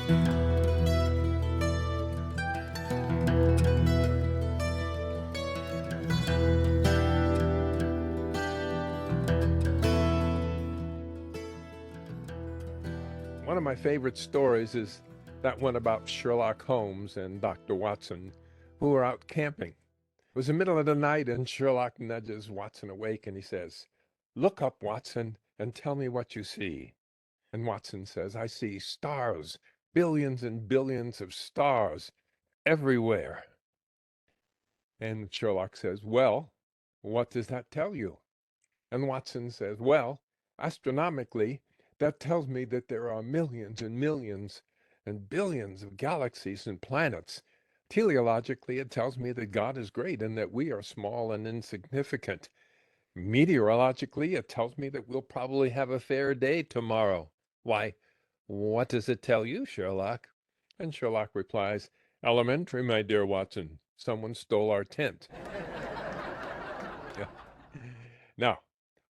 One of my favorite stories is that one about Sherlock Holmes and Dr. Watson, who were out camping. It was the middle of the night, and Sherlock nudges Watson awake and he says, "Look up, Watson, and tell me what you see." And Watson says, "I see stars, billions and billions of stars everywhere." And Sherlock says, "Well, what does that tell you?" And Watson says, "Well, astronomically, that tells me that there are millions and millions and billions of galaxies and planets. Teleologically, it tells me that God is great and that we are small and insignificant. Meteorologically, it tells me that we'll probably have a fair day tomorrow." "Why, what does it tell you, Sherlock?" And Sherlock replies, "Elementary, my dear Watson. Someone stole our tent." Yeah. Now,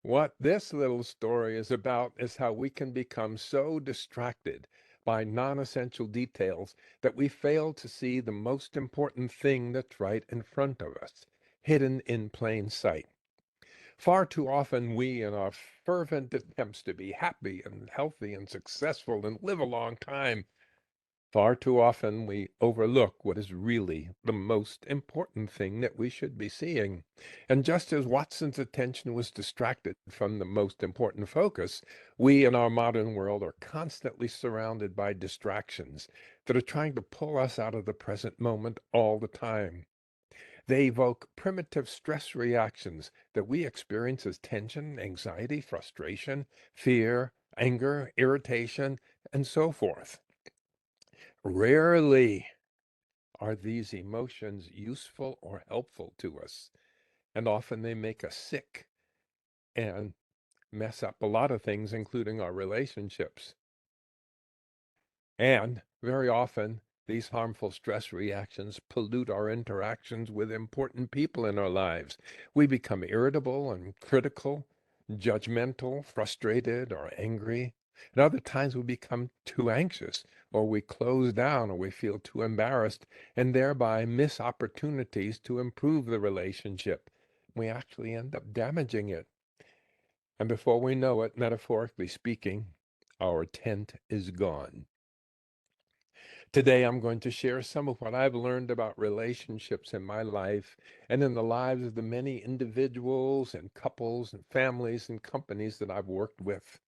what this little story is about is how we can become so distracted by non-essential details that we fail to see the most important thing that's right in front of us, hidden in plain sight. Far too often, we, in our fervent attempts to be happy and healthy and successful and live a long time, far too often we overlook what is really the most important thing that we should be seeing. And just as Watson's attention was distracted from the most important focus, we in our modern world are constantly surrounded by distractions that are trying to pull us out of the present moment all the time. They evoke primitive stress reactions that we experience as tension, anxiety, frustration, fear, anger, irritation, and so forth. Rarely are these emotions useful or helpful to us, and often they make us sick and mess up a lot of things, including our relationships. And very often, these harmful stress reactions pollute our interactions with important people in our lives. We become irritable and critical, judgmental, frustrated, or angry. And other times we become too anxious, or we close down, or we feel too embarrassed, and thereby miss opportunities to improve the relationship. We actually end up damaging it. And before we know it, metaphorically speaking, our tent is gone. Today, I'm going to share some of what I've learned about relationships in my life and in the lives of the many individuals and couples and families and companies that I've worked with,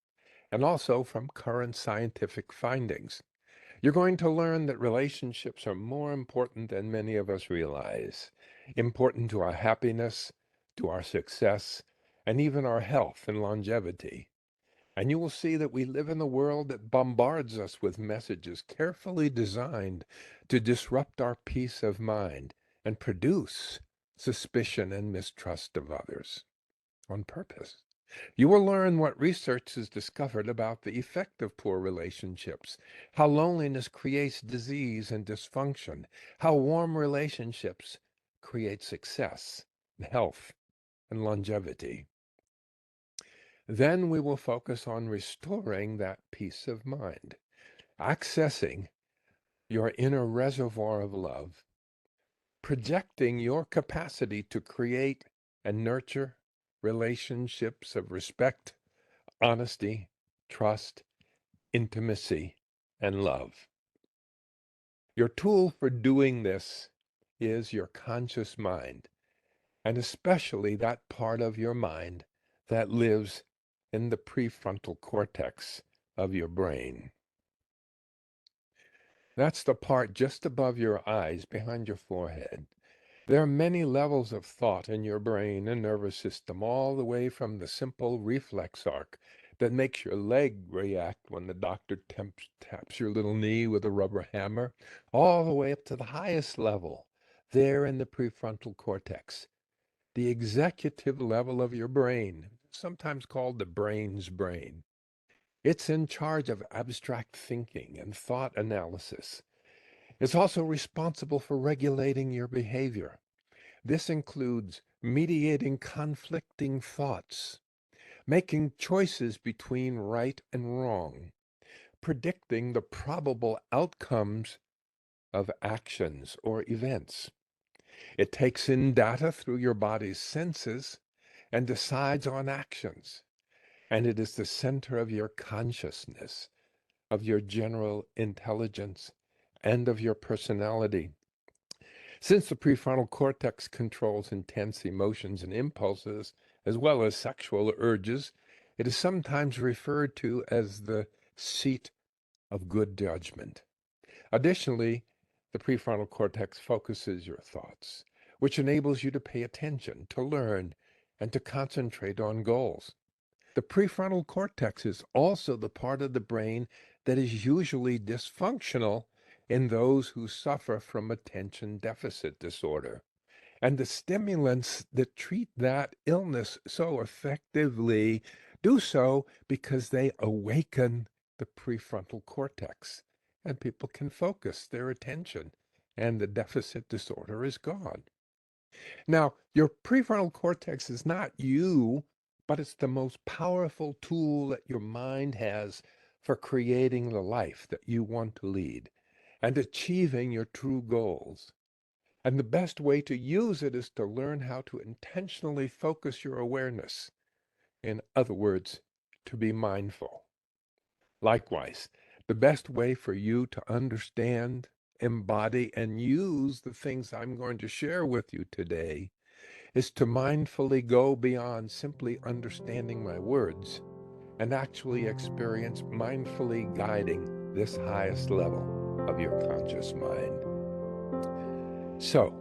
and also from current scientific findings. You're going to learn that relationships are more important than many of us realize, important to our happiness, to our success, and even our health and longevity. And you will see that we live in a world that bombards us with messages carefully designed to disrupt our peace of mind and produce suspicion and mistrust of others on purpose. You will learn what research has discovered about the effect of poor relationships, how loneliness creates disease and dysfunction, how warm relationships create success, health, and longevity. Then we will focus on restoring that peace of mind, accessing your inner reservoir of love, projecting your capacity to create and nurture relationships of respect, honesty, trust, intimacy, and love. Your tool for doing this is your conscious mind, and especially that part of your mind that lives in the prefrontal cortex of your brain. That's the part just above your eyes, behind your forehead. There are many levels of thought in your brain and nervous system, all the way from the simple reflex arc that makes your leg react when the doctor taps your little knee with a rubber hammer, all the way up to the highest level, there in the prefrontal cortex, the executive level of your brain, sometimes called the brain's brain. It's in charge of abstract thinking and thought analysis. It's also responsible for regulating your behavior. This includes mediating conflicting thoughts, making choices between right and wrong, predicting the probable outcomes of actions or events. It takes in data through your body's senses and decides on actions. And it is the center of your consciousness, of your general intelligence, and of your personality. Since the prefrontal cortex controls intense emotions and impulses, as well as sexual urges, it is sometimes referred to as the seat of good judgment. Additionally, the prefrontal cortex focuses your thoughts, which enables you to pay attention, to learn, and to concentrate on goals. The prefrontal cortex is also the part of the brain that is usually dysfunctional in those who suffer from attention deficit disorder. And the stimulants that treat that illness so effectively do so because they awaken the prefrontal cortex, and people can focus their attention, and the deficit disorder is gone. Now, your prefrontal cortex is not you, but it's the most powerful tool that your mind has for creating the life that you want to lead and achieving your true goals. And the best way to use it is to learn how to intentionally focus your awareness. In other words, to be mindful. Likewise, the best way for you to understand, embody, and use the things I'm going to share with you today is to mindfully go beyond simply understanding my words and actually experience mindfully guiding this highest level of your conscious mind. So,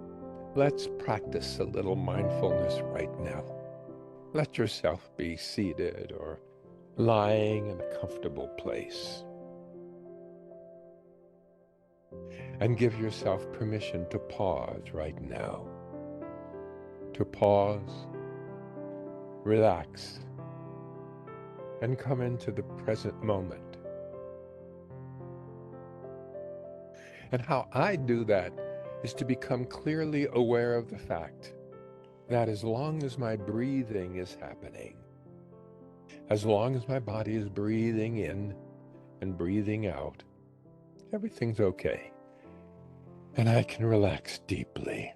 let's practice a little mindfulness right now. Let yourself be seated or lying in a comfortable place. And give yourself permission to pause right now. To pause, relax, and come into the present moment. And how I do that is to become clearly aware of the fact that as long as my breathing is happening, as long as my body is breathing in and breathing out, everything's okay. And I can relax deeply.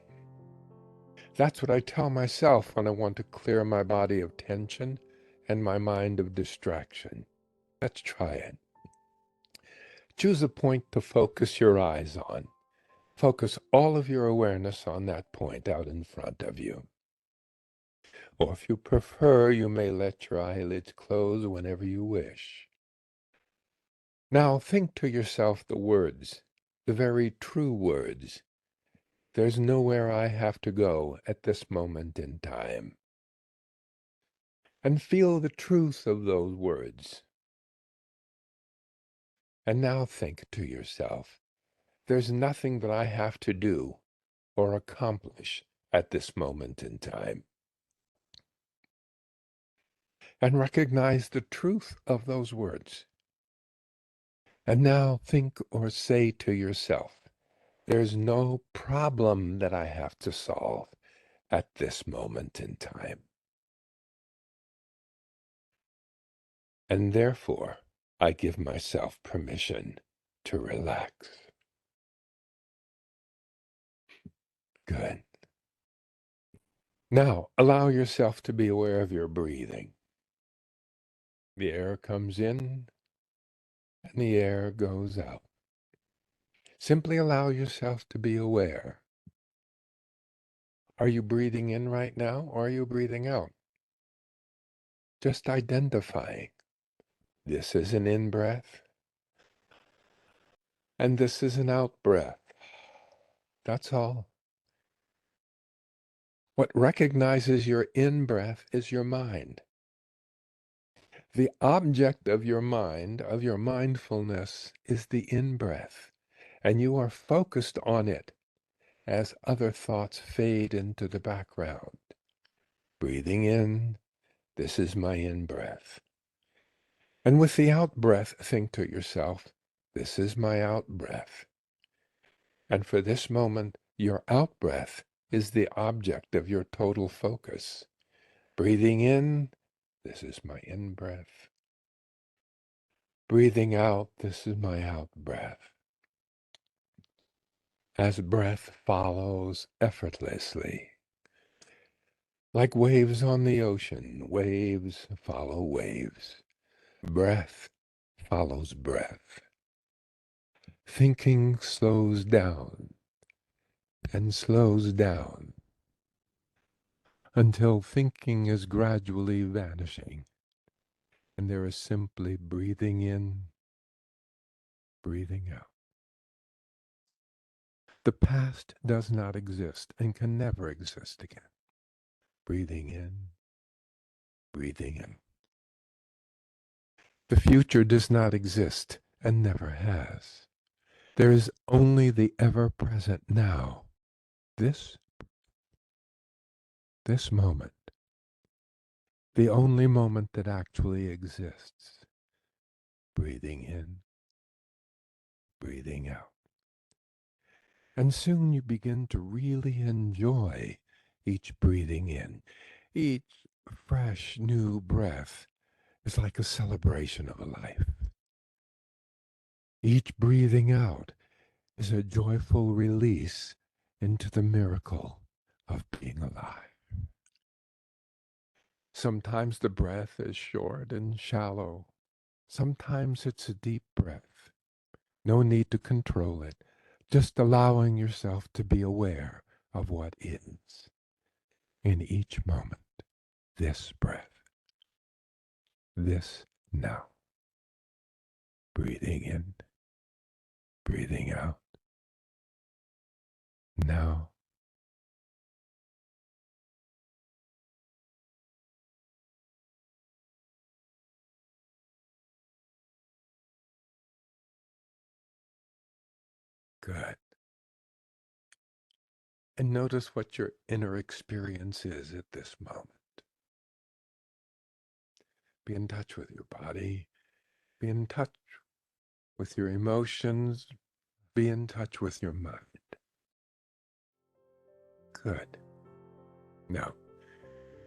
That's what I tell myself when I want to clear my body of tension and my mind of distraction. Let's try it. Choose a point to focus your eyes on. Focus all of your awareness on that point out in front of you. Or if you prefer, you may let your eyelids close whenever you wish. Now think to yourself the words, the very true words. There's nowhere I have to go at this moment in time. And feel the truth of those words. And now think to yourself, there's nothing that I have to do or accomplish at this moment in time. And recognize the truth of those words. And now think or say to yourself, there's no problem that I have to solve at this moment in time. And therefore, I give myself permission to relax. Good. Now, allow yourself to be aware of your breathing. The air comes in and the air goes out. Simply allow yourself to be aware. Are you breathing in right now, or are you breathing out? Just identifying. This is an in-breath, and this is an out-breath. That's all. What recognizes your in-breath is your mind. The object of your mind, of your mindfulness, is the in-breath, and you are focused on it as other thoughts fade into the background. Breathing in, this is my in-breath. And with the out-breath, think to yourself, this is my out-breath. And for this moment, your out-breath is the object of your total focus. Breathing in, this is my in-breath. Breathing out, this is my out breath. As breath follows effortlessly, like waves on the ocean, waves follow waves. Breath follows breath. Thinking slows down and slows down until thinking is gradually vanishing, and there is simply breathing in, breathing out. The past does not exist and can never exist again. Breathing in, breathing in. The future does not exist and never has. There is only the ever-present now, this, this moment, the only moment that actually exists. Breathing in, breathing out. And soon you begin to really enjoy each breathing in. Each fresh new breath is like a celebration of a life. Each breathing out is a joyful release into the miracle of being alive. Sometimes the breath is short and shallow. Sometimes it's a deep breath. No need to control it, just allowing yourself to be aware of what is in each moment. This breath, this now. Breathing in, breathing out. Now, good. And notice what your inner experience is at this moment. Be in touch with your body. Be in touch with your emotions. Be in touch with your mind. Good. Now,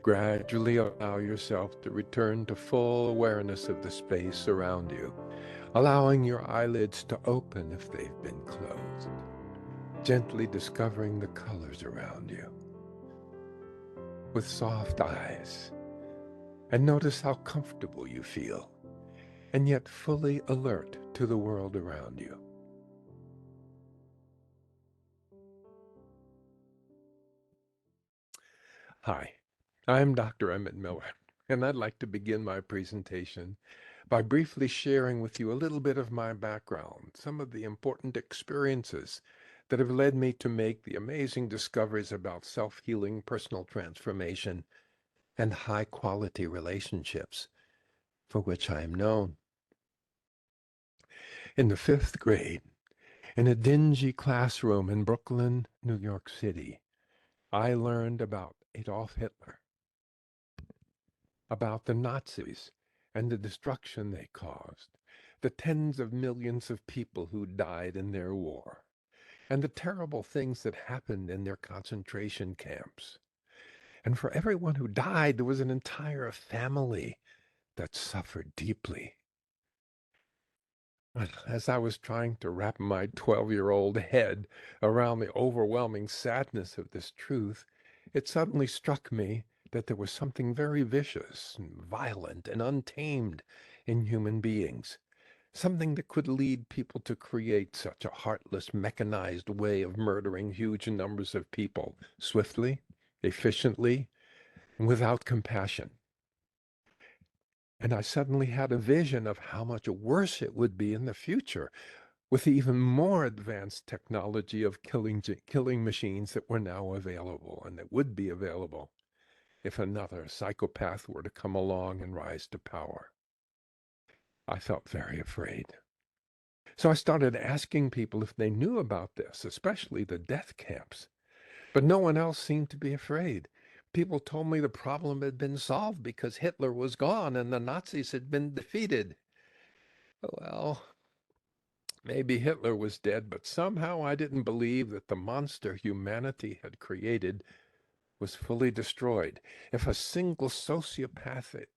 gradually allow yourself to return to full awareness of the space around you, allowing your eyelids to open if they've been closed, gently discovering the colors around you with soft eyes. And notice how comfortable you feel, and yet fully alert to the world around you. Hi, I'm Dr. Emmett Miller, and I'd like to begin my presentation by briefly sharing with you a little bit of my background, some of the important experiences that have led me to make the amazing discoveries about self-healing, personal transformation, and high-quality relationships for which I am known. In the 5th grade, in a dingy classroom in Brooklyn, New York City, I learned about Adolf Hitler, about the Nazis and the destruction they caused, the tens of millions of people who died in their war, and the terrible things that happened in their concentration camps. And for everyone who died, there was an entire family that suffered deeply. As I was trying to wrap my 12-year-old head around the overwhelming sadness of this truth, it suddenly struck me that there was something very vicious and violent and untamed in human beings, something that could lead people to create such a heartless, mechanized way of murdering huge numbers of people swiftly, efficiently, and without compassion. And I suddenly had a vision of how much worse it would be in the future with the even more advanced technology of killing machines that were now available and that would be available if another psychopath were to come along and rise to power. I felt very afraid. So I started asking people if they knew about this, especially the death camps. But no one else seemed to be afraid. People told me the problem had been solved because Hitler was gone and the Nazis had been defeated. Well, maybe Hitler was dead, but somehow I didn't believe that the monster humanity had created was fully destroyed. If a single sociopathic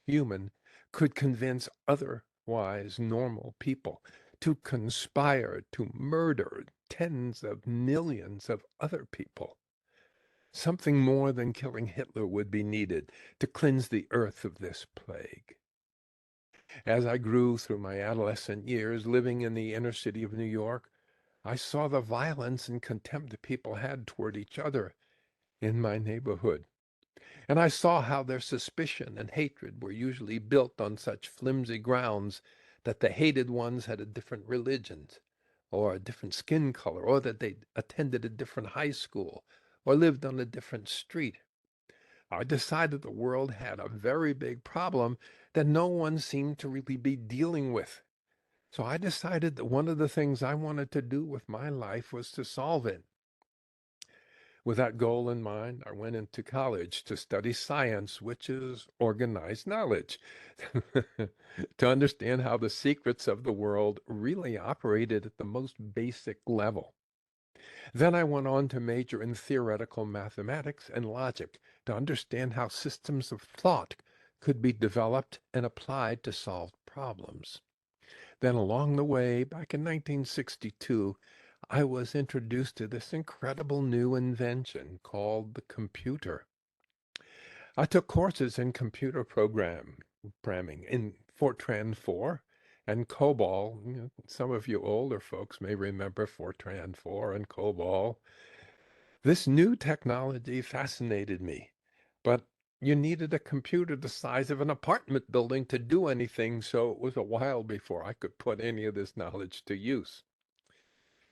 human could convince other wise, normal people to conspire to murder tens of millions of other people. Something more than killing Hitler would be needed to cleanse the earth of this plague. As I grew through my adolescent years living in the inner city of New York, I saw the violence and contempt people had toward each other in my neighborhood. And I saw how their suspicion and hatred were usually built on such flimsy grounds that the hated ones had a different religion, or a different skin color, or that they attended a different high school, or lived on a different street. I decided the world had a very big problem that no one seemed to really be dealing with. So I decided that one of the things I wanted to do with my life was to solve it. With that goal in mind, I went into college to study science, which is organized knowledge, to understand how the secrets of the world really operated at the most basic level. Then I went on to major in theoretical mathematics and logic to understand how systems of thought could be developed and applied to solve problems. Then along the way, back in 1962, I was introduced to this incredible new invention called the computer. I took courses in computer programming in Fortran 4 and COBOL. Some of you older folks may remember Fortran 4 and COBOL. This new technology fascinated me, but you needed a computer the size of an apartment building to do anything, so it was a while before I could put any of this knowledge to use.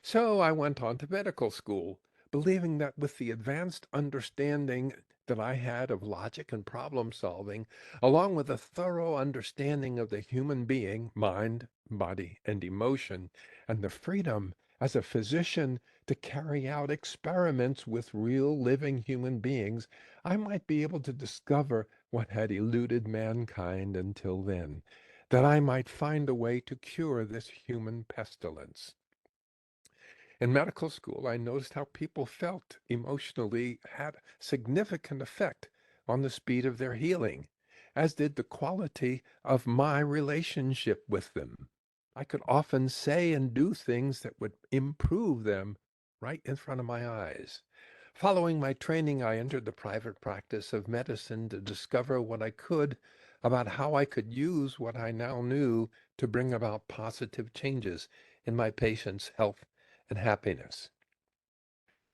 So I went on to medical school, believing that with the advanced understanding that I had of logic and problem solving, along with a thorough understanding of the human being, mind, body, and emotion, and the freedom as a physician to carry out experiments with real living human beings, I might be able to discover what had eluded mankind until then, that I might find a way to cure this human pestilence. In medical school, I noticed how people felt emotionally had significant effect on the speed of their healing, as did the quality of my relationship with them. I could often say and do things that would improve them right in front of my eyes. Following my training, I entered the private practice of medicine to discover what I could about how I could use what I now knew to bring about positive changes in my patients' health and happiness.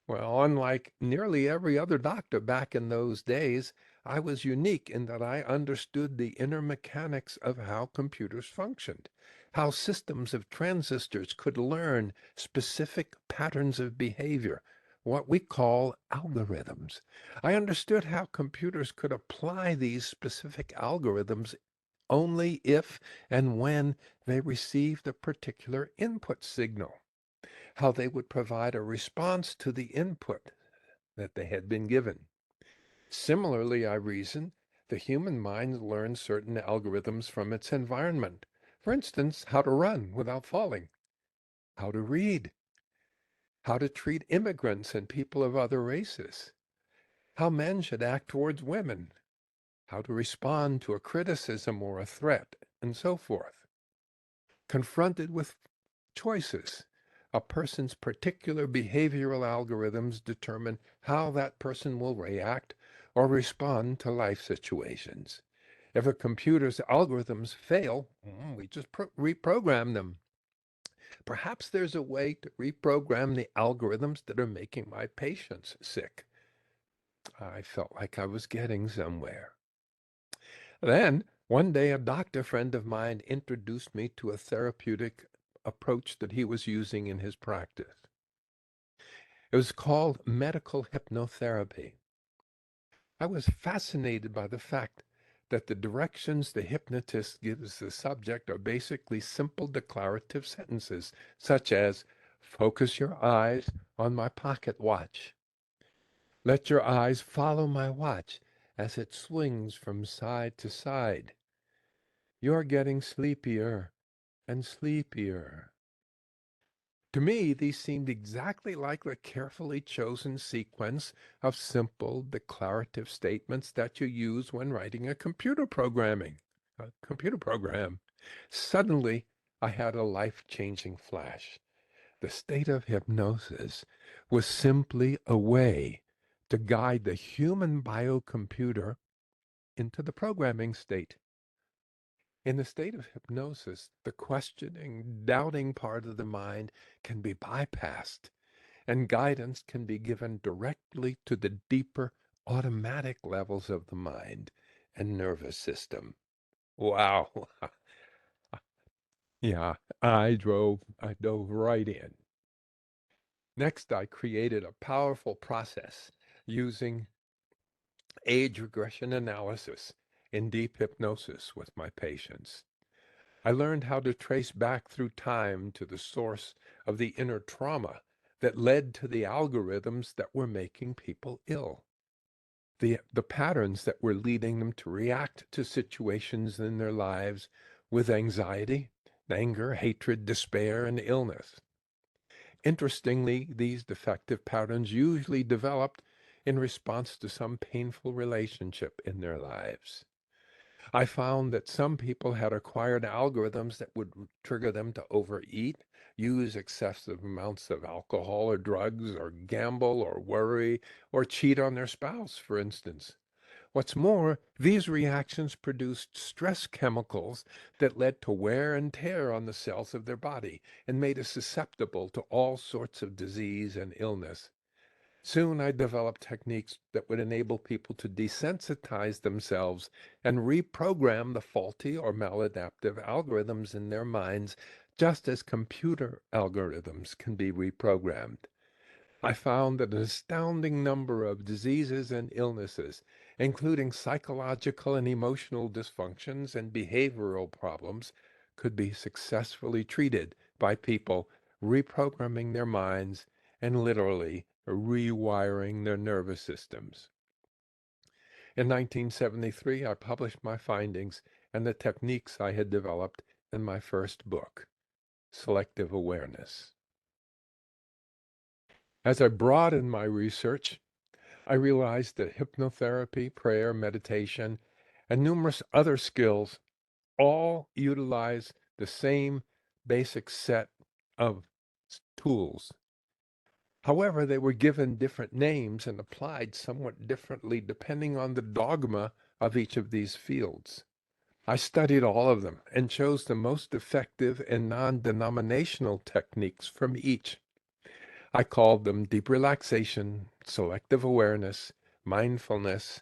Well, unlike nearly every other doctor back in those days, I was unique in that I understood the inner mechanics of how computers functioned, how systems of transistors could learn specific patterns of behavior, what we call algorithms. I understood how computers could apply these specific algorithms only if and when they received a particular input signal, how they would provide a response to the input that they had been given. Similarly, I reason, the human mind learns certain algorithms from its environment. For instance, how to run without falling, how to read, how to treat immigrants and people of other races, how men should act towards women, how to respond to a criticism or a threat, and so forth. Confronted with choices, a person's particular behavioral algorithms determine how that person will react or respond to life situations. If a computer's algorithms fail, we just reprogram them. Perhaps there's a way to reprogram the algorithms that are making my patients sick. I felt like I was getting somewhere. Then, one day, a doctor friend of mine introduced me to a therapeutic approach that he was using in his practice. It was called medical hypnotherapy. I was fascinated by the fact that the directions the hypnotist gives the subject are basically simple declarative sentences, such as, focus your eyes on my pocket watch. Let your eyes follow my watch as it swings from side to side. You're getting sleepier and sleepier. To me, these seemed exactly like the carefully chosen sequence of simple declarative statements that you use when writing a computer program. Suddenly, I had a life-changing flash. The state of hypnosis was simply a way to guide the human biocomputer into the programming state. In the state of hypnosis, the questioning, doubting part of the mind can be bypassed, and guidance can be given directly to the deeper automatic levels of the mind and nervous system. Wow. Yeah, I dove right in. Next, I created a powerful process using age regression analysis in deep hypnosis with my patients. I learned how to trace back through time to the source of the inner trauma that led to the algorithms that were making people ill, the patterns that were leading them to react to situations in their lives with anxiety, anger, hatred, despair, and illness. Interestingly, these defective patterns usually developed in response to some painful relationship in their lives. I found that some people had acquired algorithms that would trigger them to overeat, use excessive amounts of alcohol or drugs, or gamble or worry, or cheat on their spouse, for instance. What's more, these reactions produced stress chemicals that led to wear and tear on the cells of their body and made us susceptible to all sorts of disease and illness. Soon I developed techniques that would enable people to desensitize themselves and reprogram the faulty or maladaptive algorithms in their minds, just as computer algorithms can be reprogrammed. I found that an astounding number of diseases and illnesses, including psychological and emotional dysfunctions and behavioral problems, could be successfully treated by people reprogramming their minds and literally rewiring their nervous systems. In 1973, I published my findings and the techniques I had developed in my first book, Selective Awareness. As I broadened my research, I realized that hypnotherapy, prayer, meditation, and numerous other skills all utilize the same basic set of tools. However, they were given different names and applied somewhat differently depending on the dogma of each of these fields. I studied all of them and chose the most effective and non-denominational techniques from each. I called them deep relaxation, selective awareness, mindfulness,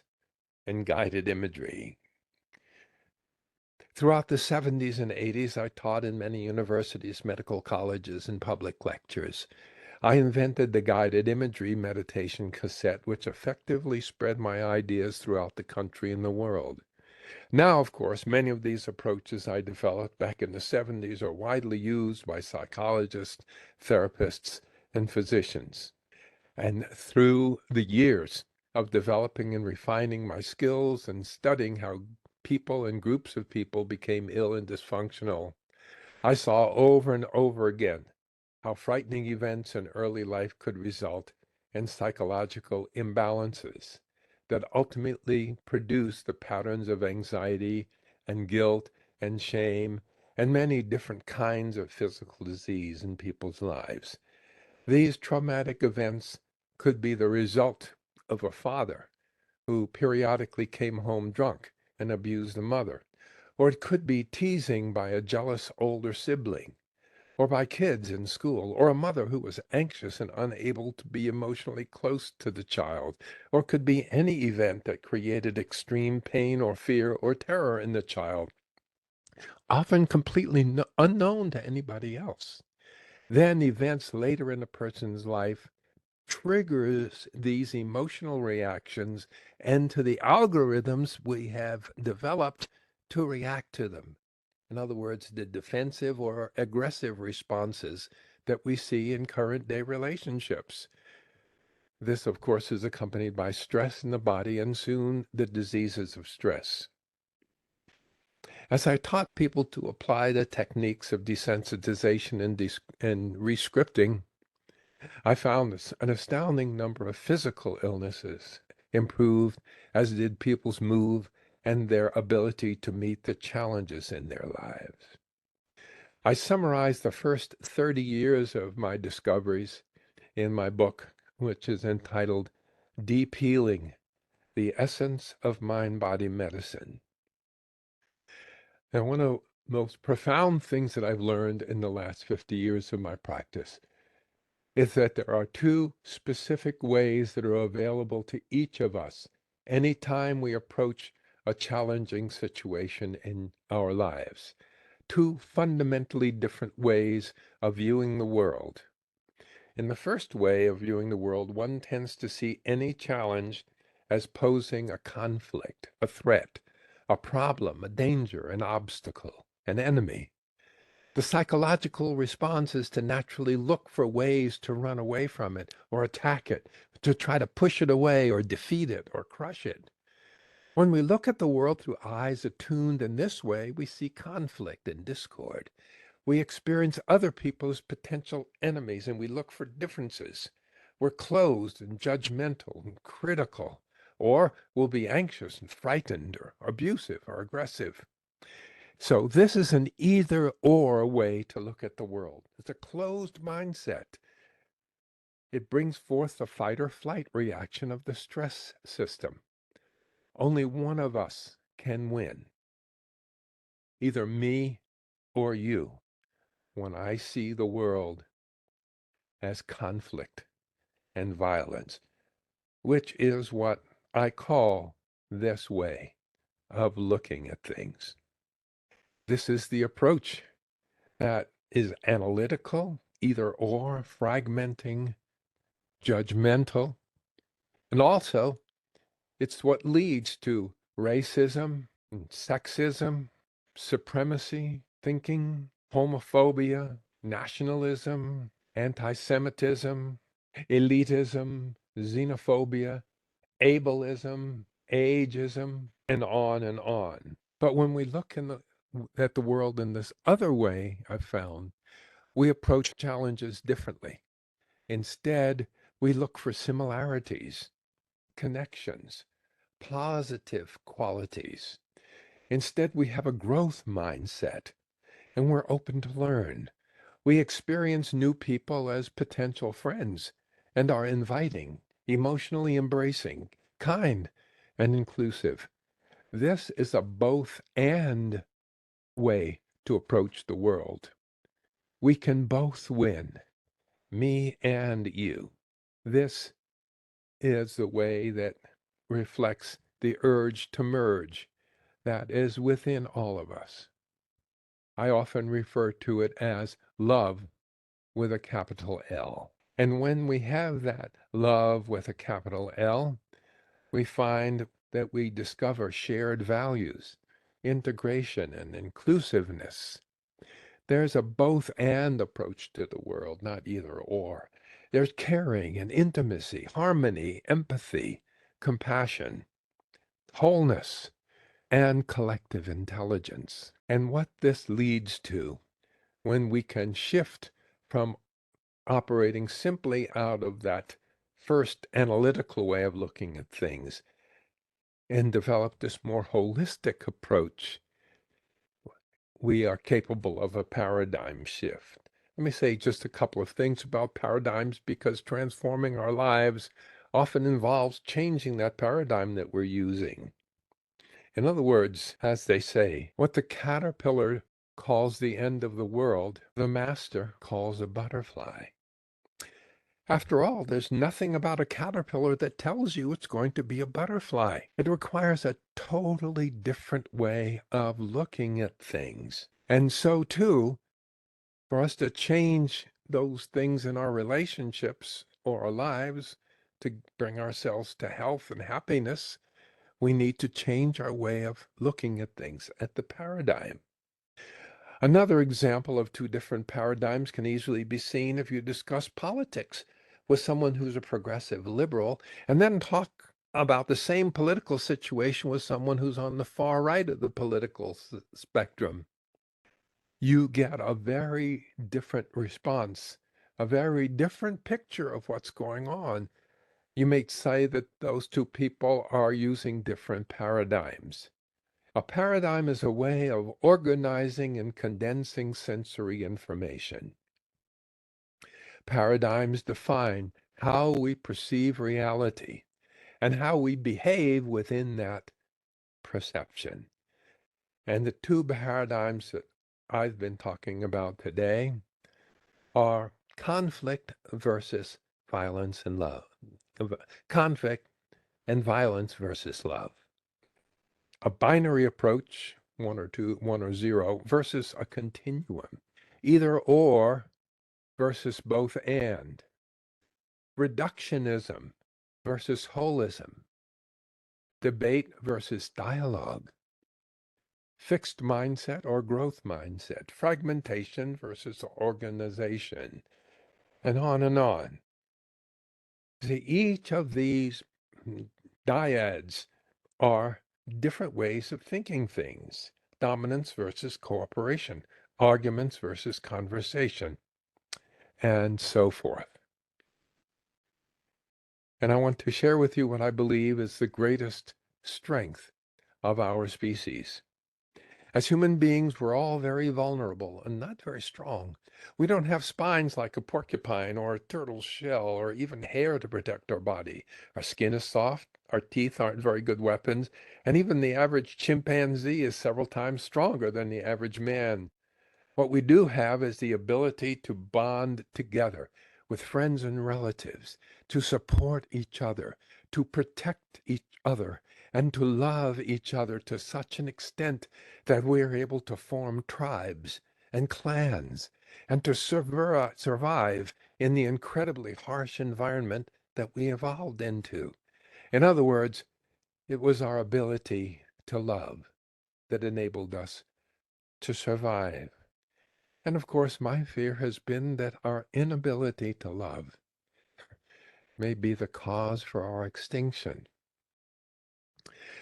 and guided imagery. Throughout the 70s and 80s, I taught in many universities, medical colleges, and public lectures. I invented the guided imagery meditation cassette, which effectively spread my ideas throughout the country and the world. Now, of course, many of these approaches I developed back in the 70s are widely used by psychologists, therapists, and physicians. And through the years of developing and refining my skills and studying how people and groups of people became ill and dysfunctional, I saw over and over again how frightening events in early life could result in psychological imbalances that ultimately produce the patterns of anxiety and guilt and shame and many different kinds of physical disease in people's lives. These traumatic events could be the result of a father who periodically came home drunk and abused the mother, or it could be teasing by a jealous older sibling, or by kids in school, or a mother who was anxious and unable to be emotionally close to the child, or could be any event that created extreme pain or fear or terror in the child, often completely unknown to anybody else. Then events later in a person's life triggers these emotional reactions and to the algorithms we have developed to react to them. In other words, the defensive or aggressive responses that we see in current day relationships. This, of course, is accompanied by stress in the body and soon the diseases of stress. As I taught people to apply the techniques of desensitization and rescripting, I found an astounding number of physical illnesses improved, as did people's mood and their ability to meet the challenges in their lives. I summarize the first 30 years of my discoveries in my book, which is entitled Deep Healing, The Essence of Mind-Body Medicine. And one of the most profound things that I've learned in the last 50 years of my practice is that there are two specific ways that are available to each of us anytime we approach a challenging situation in our lives. Two fundamentally different ways of viewing the world. In the first way of viewing the world, one tends to see any challenge as posing a conflict, a threat, a problem, a danger, an obstacle, an enemy. The psychological response is to naturally look for ways to run away from it or attack it, to try to push it away or defeat it or crush it. When we look at the world through eyes attuned in this way, we see conflict and discord. We experience other people's potential enemies and we look for differences. We're closed and judgmental and critical, or we'll be anxious and frightened or abusive or aggressive. So this is an either or way to look at the world. It's a closed mindset. It brings forth the fight or flight reaction of the stress system. Only one of us can win, either me or you, when I see the world as conflict and violence, which is what I call this way of looking at things. This is the approach that is analytical, either or, fragmenting, judgmental, and also it's what leads to racism, and sexism, supremacy thinking, homophobia, nationalism, anti-Semitism, elitism, xenophobia, ableism, ageism, and on and on. But when we look at the world in this other way, I've found, we approach challenges differently. Instead, we look for similarities, connections, positive qualities. Instead, we have a growth mindset and we're open to learn. We experience new people as potential friends and are inviting, emotionally embracing, kind, and inclusive. This is a both and way to approach the world. We can both win, me and you. This is the way that reflects the urge to merge that is within all of us. I often refer to it as love with a capital L. And when we have that love with a capital L, we find that we discover shared values, integration, and inclusiveness. There's a both and approach to the world, not either or. There's caring and intimacy, harmony, empathy, compassion, wholeness, and collective intelligence. And what this leads to when we can shift from operating simply out of that first analytical way of looking at things and develop this more holistic approach, we are capable of a paradigm shift. Let me say just a couple of things about paradigms because transforming our lives often involves changing that paradigm that we're using. In other words, as they say, what the caterpillar calls the end of the world, the master calls a butterfly. After all, there's nothing about a caterpillar that tells you it's going to be a butterfly. It requires a totally different way of looking at things. And so too, for us to change those things in our relationships or our lives to bring ourselves to health and happiness, we need to change our way of looking at things, at the paradigm. Another example of two different paradigms can easily be seen if you discuss politics with someone who's a progressive liberal and then talk about the same political situation with someone who's on the far right of the political spectrum. You get a very different response, a very different picture of what's going on. You may say that those two people are using different paradigms. A paradigm is a way of organizing and condensing sensory information. Paradigms define how we perceive reality and how we behave within that perception. And the two paradigms that I've been talking about today are conflict versus violence and love. Conflict and violence versus love. A binary approach, one or two, one or zero, versus a continuum, either or versus both and. Reductionism versus holism. Debate versus dialogue. Fixed mindset or growth mindset. Fragmentation versus organization. And on and on. See, each of these dyads are different ways of thinking things. Dominance versus cooperation. Arguments versus conversation. And so forth. And I want to share with you what I believe is the greatest strength of our species. As human beings, we're all very vulnerable and not very strong. We don't have spines like a porcupine or a turtle's shell or even hair to protect our body. Our skin is soft, our teeth aren't very good weapons, and even the average chimpanzee is several times stronger than the average man. What we do have is the ability to bond together with friends and relatives, to support each other, to protect each other, and to love each other to such an extent that we are able to form tribes and clans and to survive in the incredibly harsh environment that we evolved into. In other words, it was our ability to love that enabled us to survive. And of course, my fear has been that our inability to love may be the cause for our extinction.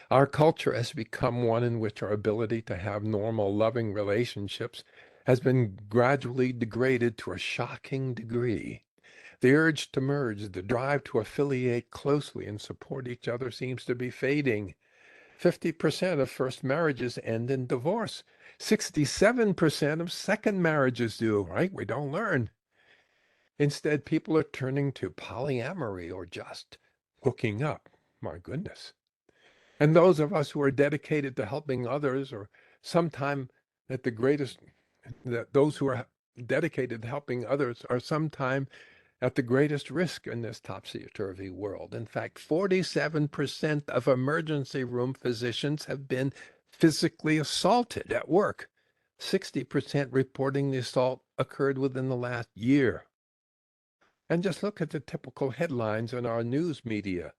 Our culture has become one in which our ability to have normal, loving relationships has been gradually degraded to a shocking degree. The urge to merge, the drive to affiliate closely and support each other seems to be fading. 50% of first marriages end in divorce. 67% of second marriages do, right? We don't learn. Instead, people are turning to polyamory or just hooking up. My goodness. And those of us who are dedicated to helping others, or sometime at the greatest, that those who are dedicated to helping others are sometime at the greatest risk in this topsy-turvy world. In fact, 47% of emergency room physicians have been physically assaulted at work. 60% reporting the assault occurred within the last year. And just look at the typical headlines in our news media.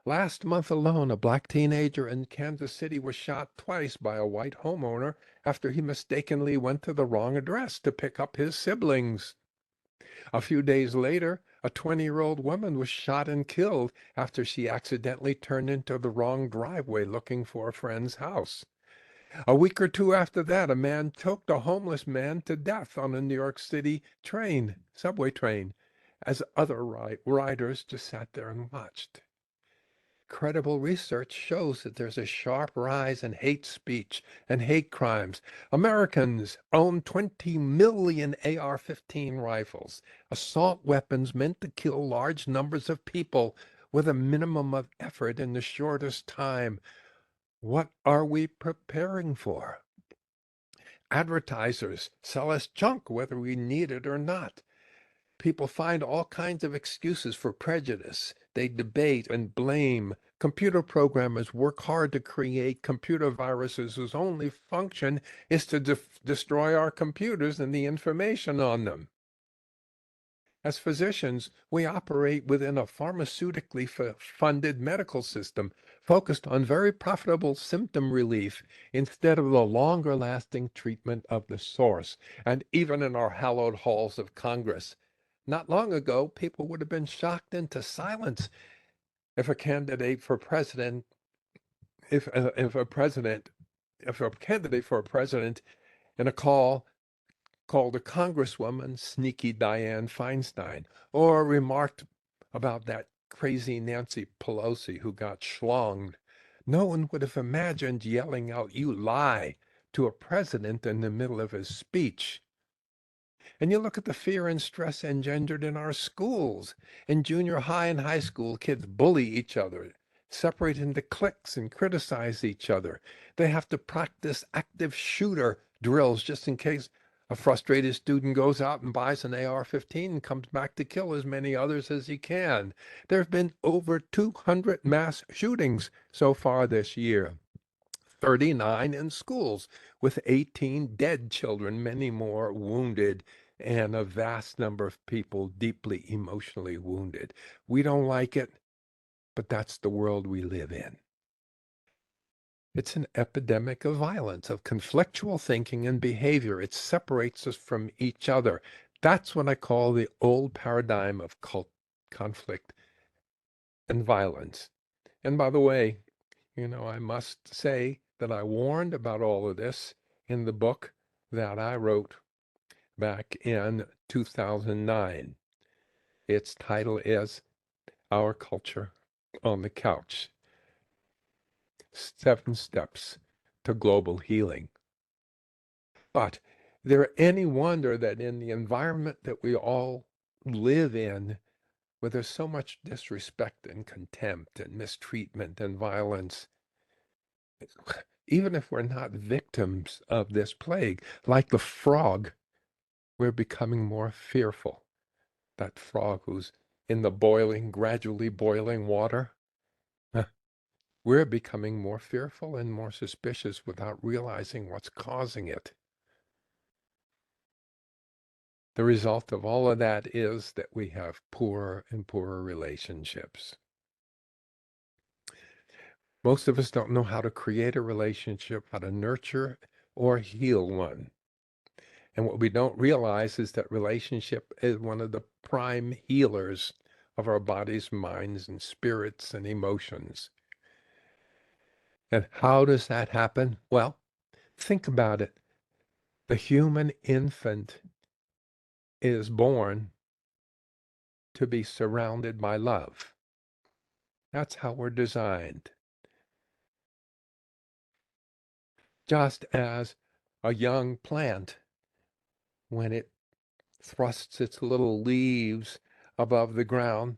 Last month alone, a black teenager in Kansas City was shot twice by a white homeowner after he mistakenly went to the wrong address to pick up his siblings. A few days later, a 20-year-old woman was shot and killed after she accidentally turned into the wrong driveway looking for a friend's house. A week or two after that, a man choked a homeless man to death on a New York City subway train, as other riders just sat there and watched. Credible research shows that there's a sharp rise in hate speech and hate crimes. Americans own 20 million AR-15 rifles, assault weapons meant to kill large numbers of people with a minimum of effort in the shortest time. What are we preparing for? Advertisers sell us junk whether we need it or not. People find all kinds of excuses for prejudice. They debate and blame. Computer programmers work hard to create computer viruses whose only function is to destroy our computers and the information on them. As physicians, we operate within a pharmaceutically funded medical system focused on very profitable symptom relief instead of the longer lasting treatment of the source. And even in our hallowed halls of Congress, not long ago, people would have been shocked into silence if a candidate for president, if a candidate for a president in a call called a congresswoman sneaky Dianne Feinstein, or remarked about that crazy Nancy Pelosi who got schlonged. No one would have imagined yelling out, "You lie," to a president in the middle of his speech. And you look at the fear and stress engendered in our schools. In junior high and high school, kids bully each other, separate into cliques, and criticize each other. They have to practice active shooter drills just in case a frustrated student goes out and buys an AR-15 and comes back to kill as many others as he can. There have been over 200 mass shootings so far this year. 39 in schools, with 18 dead children, many more wounded, and a vast number of people deeply emotionally wounded. We don't like it, but that's the world we live in. It's an epidemic of violence, of conflictual thinking and behavior. It separates us from each other. That's what I call the old paradigm of conflict and violence. And by the way, I must say that I warned about all of this in the book that I wrote back in 2009. Its title is Our Culture on the Couch: 7 Steps to Global Healing. But there any wonder that in the environment that we all live in, where there's so much disrespect and contempt and mistreatment and violence, even if we're not victims of this plague, like the frog, we're becoming more fearful. That frog who's in the gradually boiling water, we're becoming more fearful and more suspicious without realizing what's causing it. The result of all of that is that we have poorer and poorer relationships. Most of us don't know how to create a relationship, how to nurture or heal one. And what we don't realize is that relationship is one of the prime healers of our bodies, minds, and spirits and emotions. And how does that happen? Well, think about it. The human infant is born to be surrounded by love. That's how we're designed. Just as a young plant, when it thrusts its little leaves above the ground,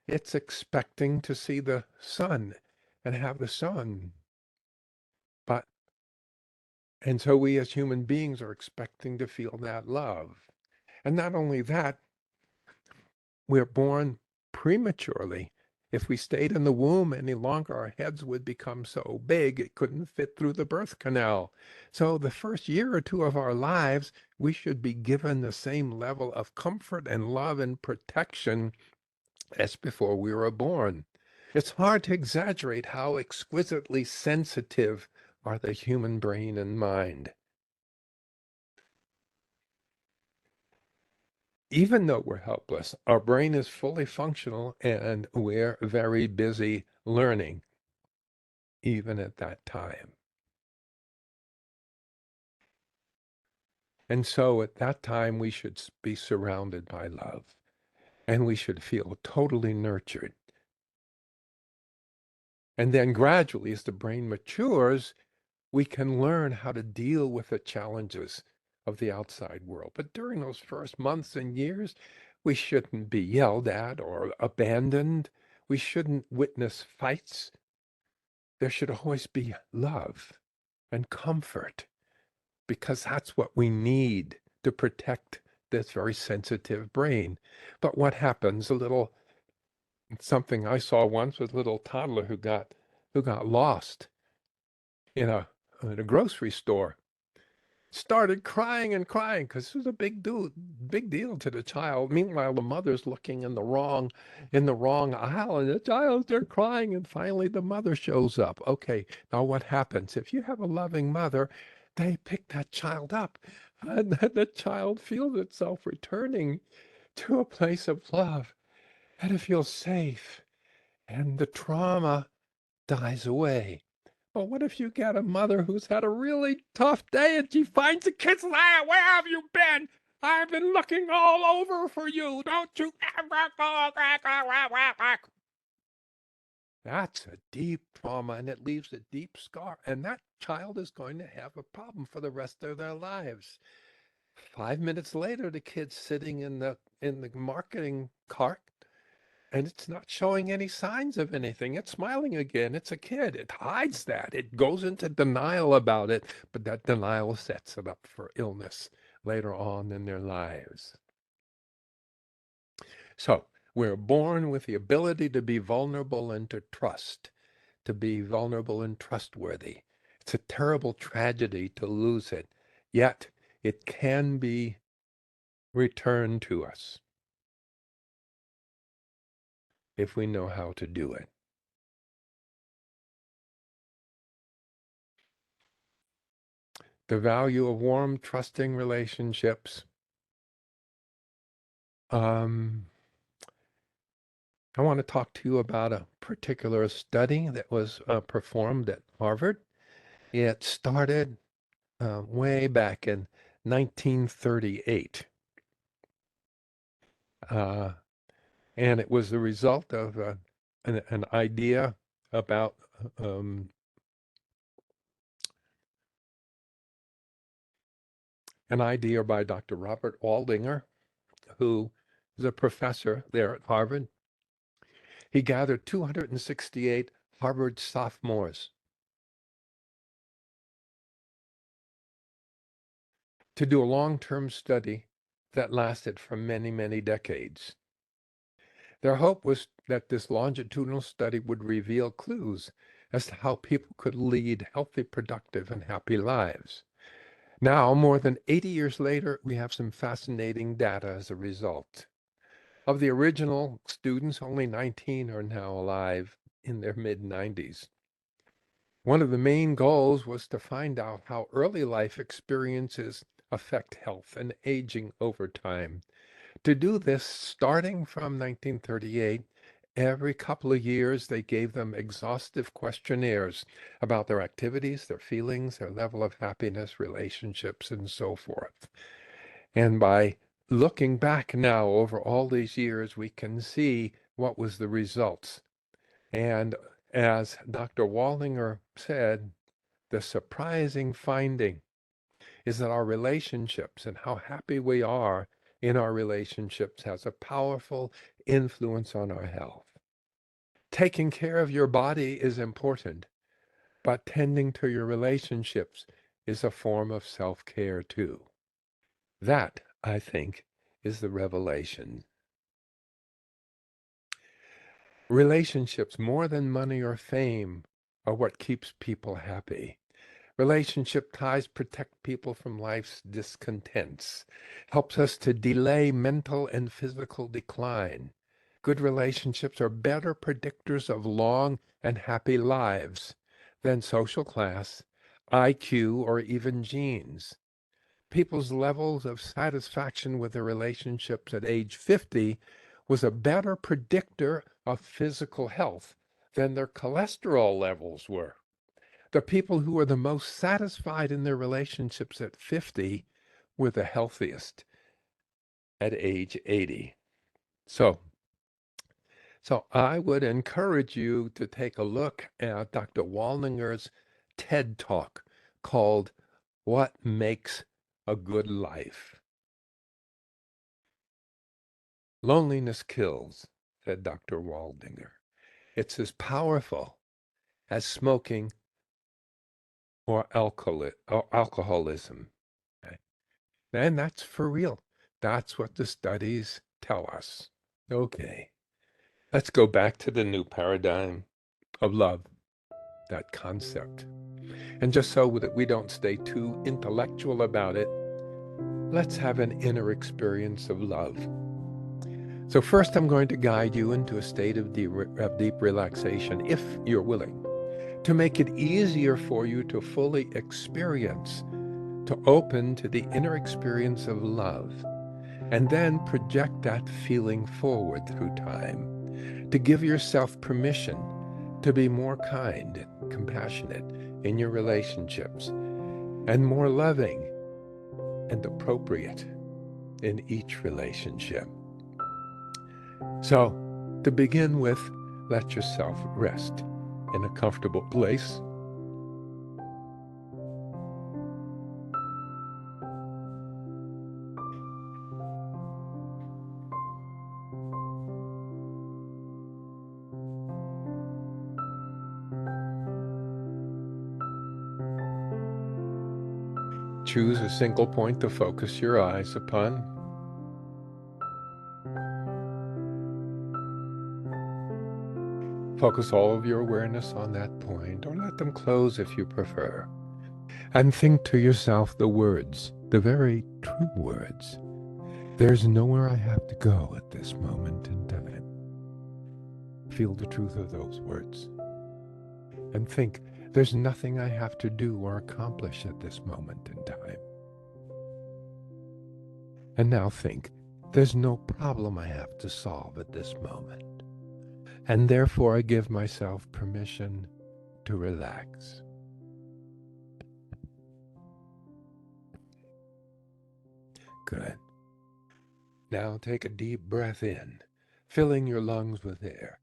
it's expecting to see the sun and have the sun. But, and so we as human beings are expecting to feel that love. And not only that, we're born prematurely. If we stayed in the womb any longer, our heads would become so big it couldn't fit through the birth canal. So the first year or two of our lives, we should be given the same level of comfort and love and protection as before we were born. It's hard to exaggerate how exquisitely sensitive are the human brain and mind. Even though we're helpless, our brain is fully functional and we're very busy learning, even at that time. And so at that time, we should be surrounded by love and we should feel totally nurtured. And then gradually, as the brain matures, we can learn how to deal with the challenges of the outside world. But during those first months and years, we shouldn't be yelled at or abandoned. We shouldn't witness fights. There should always be love and comfort, because that's what we need to protect this very sensitive brain. But what happens? Something I saw once was a little toddler who got lost in a grocery store, started crying and crying because this was a big deal to the child. Meanwhile, the mother's looking in the wrong aisle, and the child's there crying, and finally the mother shows up. Okay, now what happens? If you have a loving mother, they pick that child up, and then the child feels itself returning to a place of love, and it feels safe, and the trauma dies away. But what if you get a mother who's had a really tough day and she finds the kids there? Where have you been? I've been looking all over for you. Don't you ever go back. That's a deep trauma and it leaves a deep scar. And that child is going to have a problem for the rest of their lives. 5 minutes later, the kid's sitting in the marketing cart and it's not showing any signs of anything. It's smiling again. It's a kid. It hides that. It goes into denial about it, but that denial sets it up for illness later on in their lives. So we're born with the ability to be vulnerable and to trust, to be vulnerable and trustworthy. It's a terrible tragedy to lose it, yet it can be returned to us if we know how to do it. The value of warm, trusting relationships. Um, I want to talk to you about a particular study that was performed at Harvard. It started way back in 1938. Uh, and it was the result of an idea about um, an idea by Dr. Robert Waldinger, who is a professor there at Harvard. He gathered 268 Harvard sophomores to do a long-term study that lasted for many, many decades. Their hope was that this longitudinal study would reveal clues as to how people could lead healthy, productive, and happy lives. Now, more than 80 years later, we have some fascinating data as a result. Of the original students, only 19 are now alive in their mid-90s. One of the main goals was to find out how early life experiences affect health and aging over time. To do this, starting from 1938, every couple of years they gave them exhaustive questionnaires about their activities, their feelings, their level of happiness, relationships, and so forth. And by looking back now over all these years, we can see what was the results. And as Dr. Waldinger said, the surprising finding is that our relationships and how happy we are in our relationships has a powerful influence on our health. Taking care of your body is important, but tending to your relationships is a form of self-care too. That, I think, is the revelation. Relationships, more than money or fame, are what keeps people happy. Relationship ties protect people from life's discontents, helps us to delay mental and physical decline. Good relationships are better predictors of long and happy lives than social class, IQ, or even genes. People's levels of satisfaction with their relationships at age 50 was a better predictor of physical health than their cholesterol levels were. The people who were the most satisfied in their relationships at 50 were the healthiest at age 80. So, so I would encourage you to take a look at Dr. Waldinger's TED Talk called What Makes a Good Life. Loneliness kills, said Dr. Waldinger. It's as powerful as smoking or alcoholism. Okay? And that's for real. That's what the studies tell us. Okay, let's go back to the new paradigm of love, that concept. And just so that we don't stay too intellectual about it, let's have an inner experience of love. So first, I'm going to guide you into a state of deep relaxation, if you're willing, to make it easier for you to fully experience, to open to the inner experience of love, and then project that feeling forward through time, to give yourself permission to be more kind and compassionate in your relationships, and more loving and appropriate in each relationship. So, to begin with, Let yourself rest in a comfortable place. Choose a single point to focus your eyes upon. Focus all of your awareness on that point, or let them close if you prefer. And think to yourself the words, the very true words. There's nowhere I have to go at this moment in time. Feel the truth of those words. And think, there's nothing I have to do or accomplish at this moment in time. And now think, there's no problem I have to solve at this moment. And therefore I give myself permission to relax. Good. Now take a deep breath in, filling your lungs with air.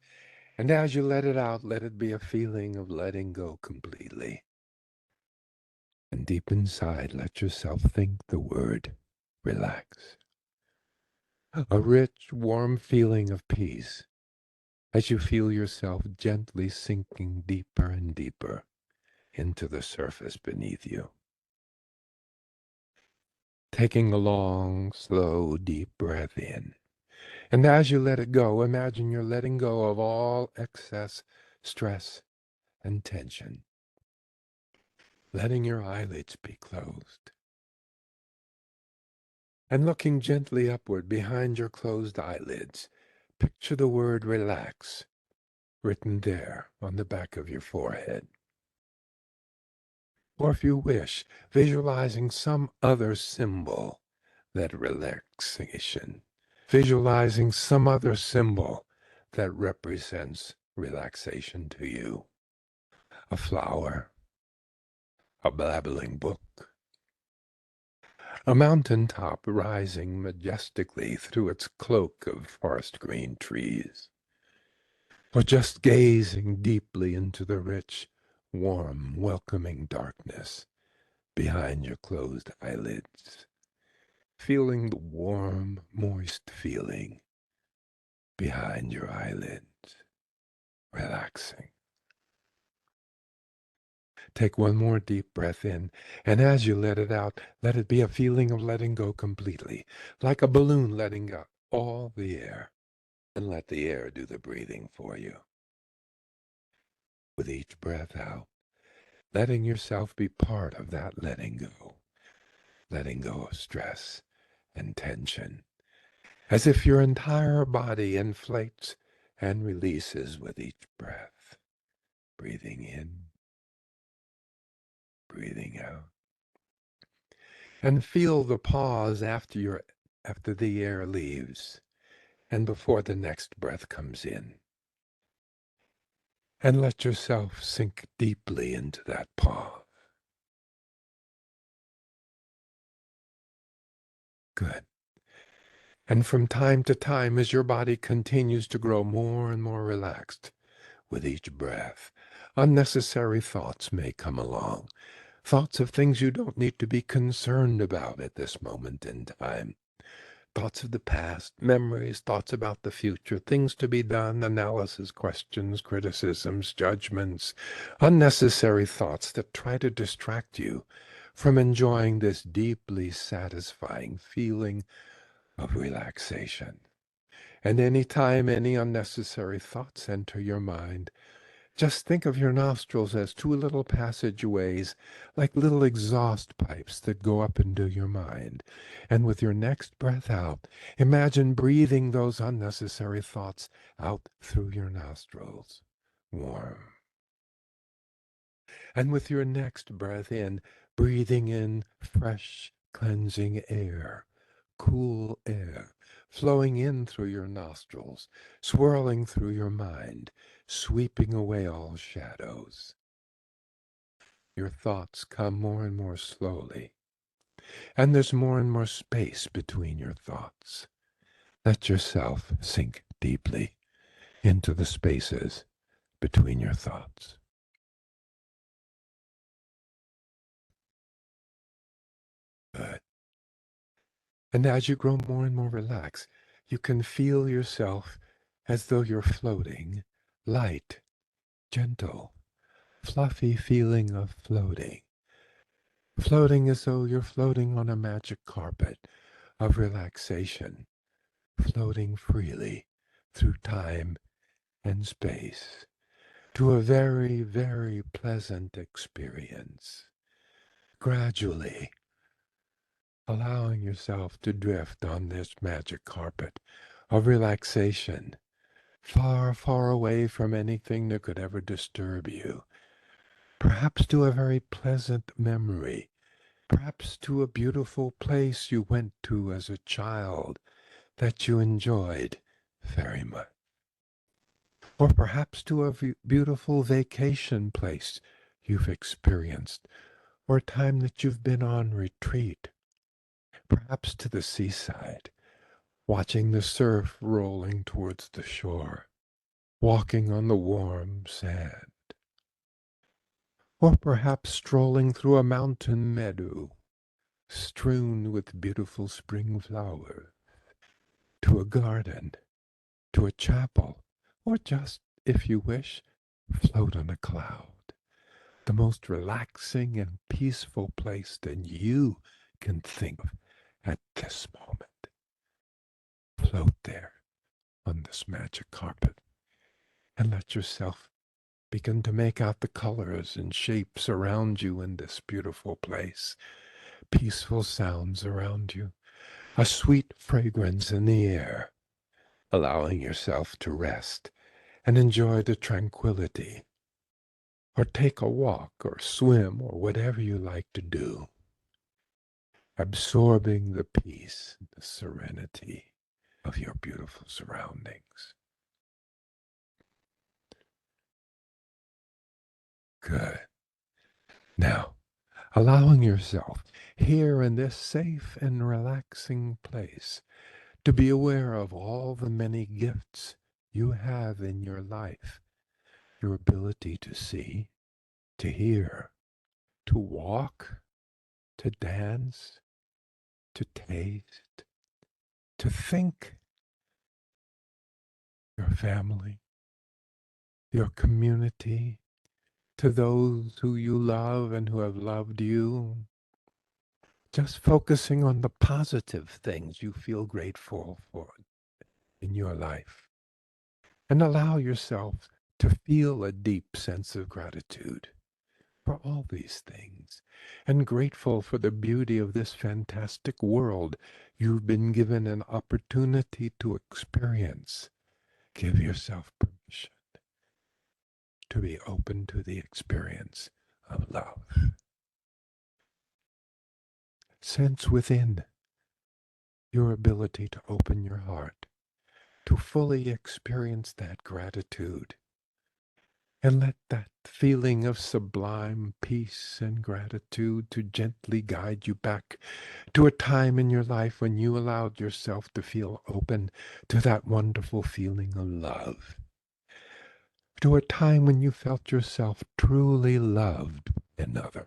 And as you let it out, let it be a feeling of letting go completely. And deep inside, let yourself think the word relax. A rich, warm feeling of peace as you feel yourself gently sinking deeper and deeper into the surface beneath you. Taking a long, slow, deep breath in. And as you let it go, imagine you're letting go of all excess stress and tension. Letting your eyelids be closed. And looking gently upward behind your closed eyelids, picture the word relax written there on the back of your forehead. Or if you wish, visualizing some other symbol, that relaxation. Visualizing some other symbol that represents relaxation to you. A flower, a babbling brook, a mountain top rising majestically through its cloak of forest green trees, or just gazing deeply into the rich, warm, welcoming darkness behind your closed eyelids, feeling the warm, moist feeling behind your eyelids, relaxing. Take one more deep breath in, and as you let it out, let it be a feeling of letting go completely, like a balloon letting go all the air, and let the air do the breathing for you. With each breath out, letting yourself be part of that letting go of stress and tension, as if your entire body inflates and releases with each breath. Breathing in, breathing out. And feel the pause after the air leaves and before the next breath comes in. And let yourself sink deeply into that pause. Good. And from time to time, as your body continues to grow more and more relaxed with each breath, unnecessary thoughts may come along. Thoughts of things you don't need to be concerned about at this moment in time. Thoughts of the past, memories, thoughts about the future, things to be done, analysis, questions, criticisms, judgments, unnecessary thoughts that try to distract you from enjoying this deeply satisfying feeling of relaxation. And any time any unnecessary thoughts enter your mind, just think of your nostrils as two little passageways, like little exhaust pipes that go up into your mind. And with your next breath out, imagine breathing those unnecessary thoughts out through your nostrils. Warm. And with your next breath in, breathing in fresh, cleansing air, cool air, flowing in through your nostrils, swirling through your mind, sweeping away all shadows. Your thoughts come more and more slowly, and there's more and more space between your thoughts. Let yourself sink deeply into the spaces between your thoughts. Good. And as you grow more and more relaxed, you can feel yourself as though you're floating, light, gentle, fluffy feeling of floating. Floating as though you're floating on a magic carpet of relaxation, floating freely through time and space to a very, very pleasant experience. Gradually allowing yourself to drift on this magic carpet of relaxation, far, far away from anything that could ever disturb you, perhaps to a very pleasant memory, perhaps to a beautiful place you went to as a child that you enjoyed very much, or perhaps to a beautiful vacation place you've experienced, or a time that you've been on retreat, perhaps to the seaside, watching the surf rolling towards the shore, walking on the warm sand, or perhaps strolling through a mountain meadow strewn with beautiful spring flowers, to a garden, to a chapel, or just, if you wish, float on a cloud. The most relaxing and peaceful place that you can think of at this moment. Float there on this magic carpet and let yourself begin to make out the colors and shapes around you in this beautiful place. Peaceful sounds around you, a sweet fragrance in the air, allowing yourself to rest and enjoy the tranquility, or take a walk or swim or whatever you like to do, absorbing the peace, the serenity of your beautiful surroundings. Good. Now, allowing yourself here in this safe and relaxing place to be aware of all the many gifts you have in your life, your ability to see, to hear, to walk, to dance, to taste, to think, your family, your community, to those who you love and who have loved you. Just focusing on the positive things you feel grateful for in your life. And allow yourself to feel a deep sense of gratitude for all these things, and grateful for the beauty of this fantastic world you've been given an opportunity to experience. Give yourself permission to be open to the experience of love. Sense within your ability to open your heart, to fully experience that gratitude, and let that feeling of sublime peace and gratitude to gently guide you back to a time in your life when you allowed yourself to feel open to that wonderful feeling of love, to a time when you felt yourself truly loved by another,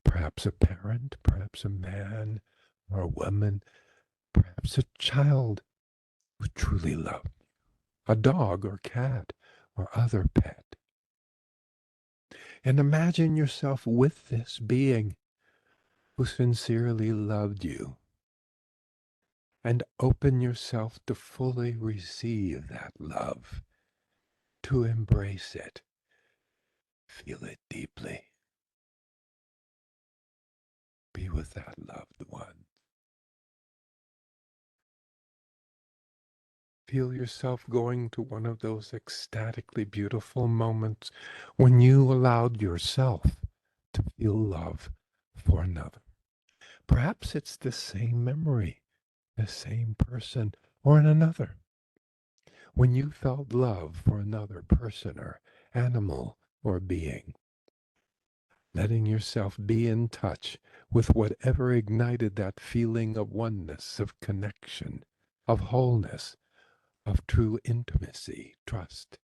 perhaps a parent, perhaps a man or a woman, perhaps a child who truly loved you, a dog or cat or other pet. And imagine yourself with this being who sincerely loved you, and open yourself to fully receive that love, to embrace it, feel it deeply. Be with that loved one. Feel yourself going to one of those ecstatically beautiful moments when you allowed yourself to feel love for another. Perhaps it's the same memory, the same person, or in another. When you felt love for another person or animal or being, letting yourself be in touch with whatever ignited that feeling of oneness, of connection, of wholeness, of true intimacy, trust,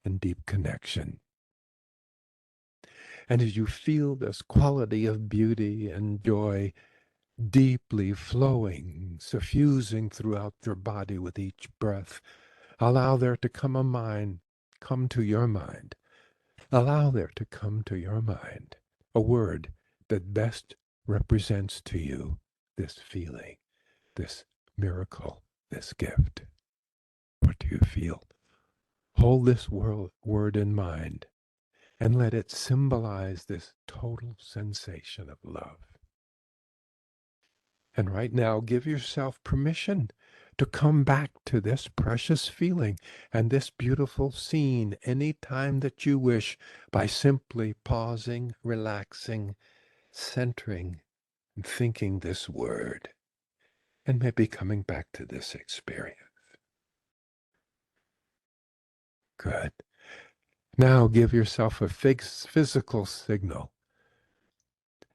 and deep connection. And as you feel this quality of beauty and joy deeply flowing, suffusing throughout your body with each breath, allow there to come to your mind. Allow there to come to your mind a word that best represents to you this feeling, this miracle, this gift. What do you feel? Hold this word in mind and let it symbolize this total sensation of love. And right now, give yourself permission to come back to this precious feeling and this beautiful scene any time that you wish by simply pausing, relaxing, centering, and thinking this word, and maybe coming back to this experience. Good. Now give yourself a physical signal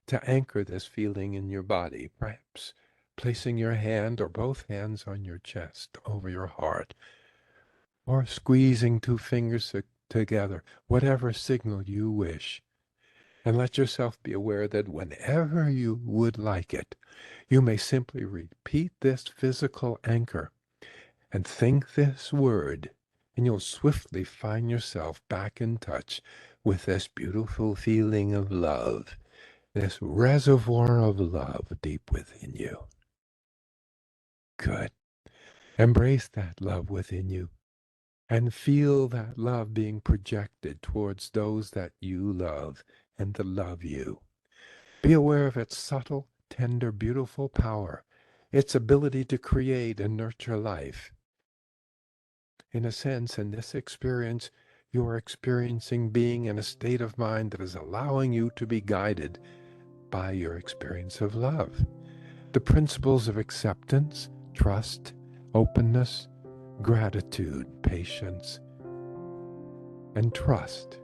to anchor this feeling in your body, perhaps placing your hand or both hands on your chest over your heart, or squeezing two fingers together, whatever signal you wish. And let yourself be aware that whenever you would like it, you may simply repeat this physical anchor and think this word, and you'll swiftly find yourself back in touch with this beautiful feeling of love, this reservoir of love deep within you. Good. Embrace that love within you and feel that love being projected towards those that you love and that love you. Be aware of its subtle, tender, beautiful power, its ability to create and nurture life. In a sense, in this experience, you are experiencing being in a state of mind that is allowing you to be guided by your experience of love. The principles of acceptance, trust, openness, gratitude, patience, and trust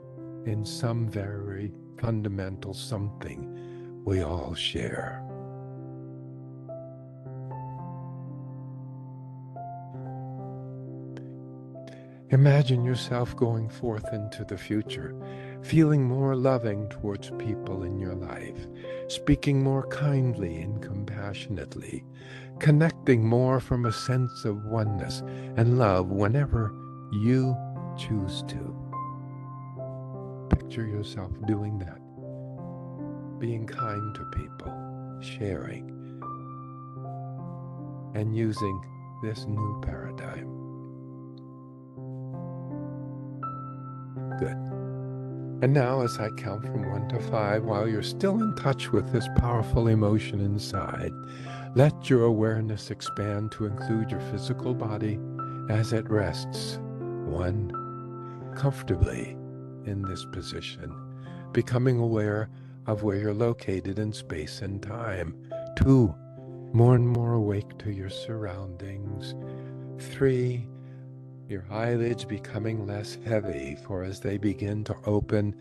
in some very fundamental something we all share. Imagine yourself going forth into the future, feeling more loving towards people in your life, speaking more kindly and compassionately, connecting more from a sense of oneness and love whenever you choose to. Picture yourself doing that, being kind to people, sharing, and using this new paradigm. Good. And now, as I count from 1 to 5, while you're still in touch with this powerful emotion inside, let your awareness expand to include your physical body as it rests. 1, comfortably in this position, becoming aware of where you're located in space and time. 2, more and more awake to your surroundings. 3, your eyelids becoming less heavy, for as they begin to open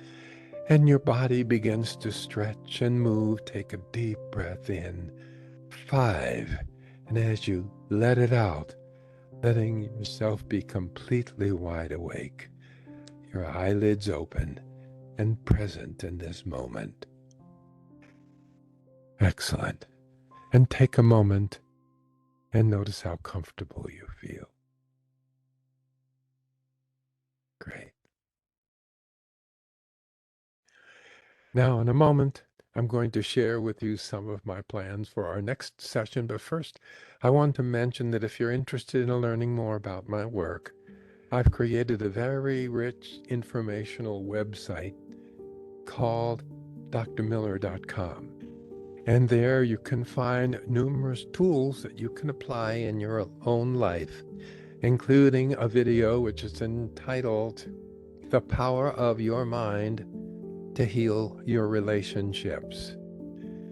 and your body begins to stretch and move, take a deep breath in. 5, and as you let it out, letting yourself be completely wide awake, your eyelids open and present in this moment. Excellent. And take a moment and notice how comfortable you feel. Great. Now, in a moment, I'm going to share with you some of my plans for our next session. But first, I want to mention that if you're interested in learning more about my work, I've created a very rich informational website called drmiller.com. And there you can find numerous tools that you can apply in your own life, including a video which is entitled The Power of Your Mind to Heal Your Relationships.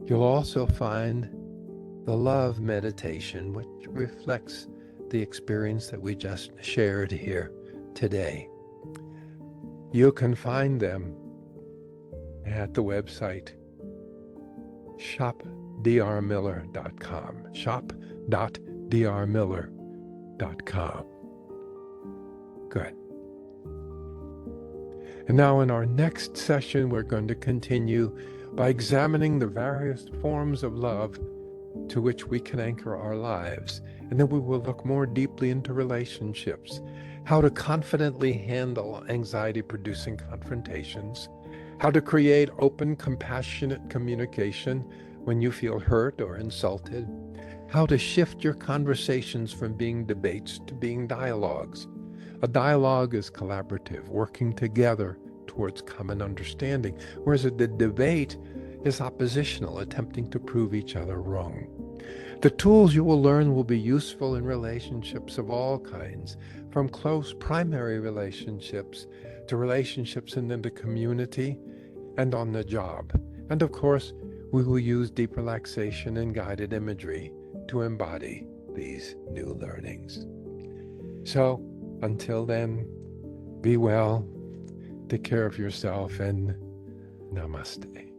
You'll also find the love meditation, which reflects the experience that we just shared here today. You can find them at the website shopdrmiller.com, shop.drmiller.com. Good. And now in our next session, we're going to continue by examining the various forms of love to which we can anchor our lives. And then we will look more deeply into relationships, how to confidently handle anxiety-producing confrontations, how to create open, compassionate communication when you feel hurt or insulted, how to shift your conversations from being debates to being dialogues. A dialogue is collaborative, working together towards common understanding, whereas the debate is oppositional, attempting to prove each other wrong. The tools you will learn will be useful in relationships of all kinds, from close primary relationships to relationships in the community and on the job. And of course, we will use deep relaxation and guided imagery to embody these new learnings. So, until then, be well, take care of yourself, and namaste.